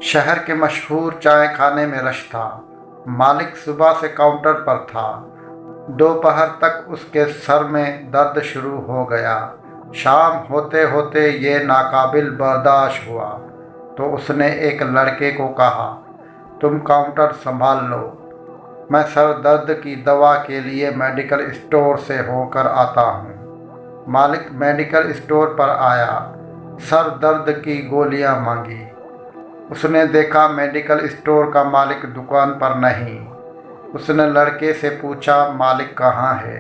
शहर के मशहूर चाय खाने में रश था। मालिक सुबह से काउंटर पर था। दोपहर तक उसके सर में दर्द शुरू हो गया। शाम होते होते ये नाकाबिल बर्दाश्त हुआ तो उसने एक लड़के को कहा, तुम काउंटर संभाल लो, मैं सर दर्द की दवा के लिए मेडिकल स्टोर से होकर आता हूँ। मालिक मेडिकल स्टोर पर आया, सर दर्द की गोलियाँ मांगी। उसने देखा मेडिकल स्टोर का मालिक दुकान पर नहीं। उसने लड़के से पूछा, मालिक कहाँ है?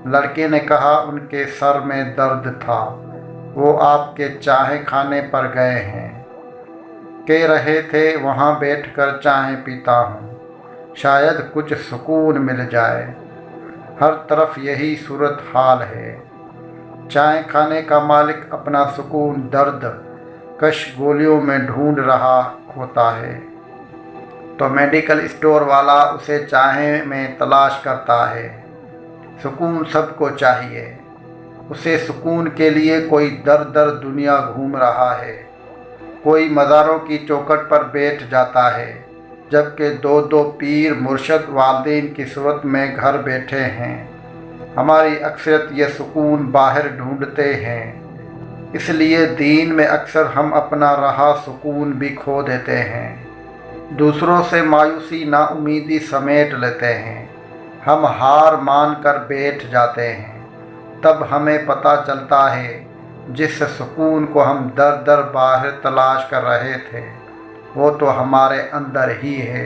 लड़के ने कहा, उनके सर में दर्द था, वो आपके चाय खाने पर गए हैं। कह रहे थे वहाँ बैठकर चाय पीता हूँ, शायद कुछ सुकून मिल जाए। हर तरफ यही सूरत हाल है। चाय खाने का मालिक अपना सुकून दर्द कश गोलियों में ढूंढ रहा होता है तो मेडिकल स्टोर वाला उसे चाय में तलाश करता है। सुकून सबको चाहिए। उसे सुकून के लिए कोई दर दर दुनिया घूम रहा है, कोई मज़ारों की चौखट पर बैठ जाता है, जबकि दो दो पीर मुर्शद वालिदैन की सूरत में घर बैठे हैं। हमारी अक्सरियत ये सुकून बाहर ढूंढते हैं, इसलिए दीन में अक्सर हम अपना रहा सुकून भी खो देते हैं। दूसरों से मायूसी नाउमीदी समेट लेते हैं। हम हार मान कर बैठ जाते हैं। तब हमें पता चलता है जिस सुकून को हम दर दर बाहर तलाश कर रहे थे वो तो हमारे अंदर ही है।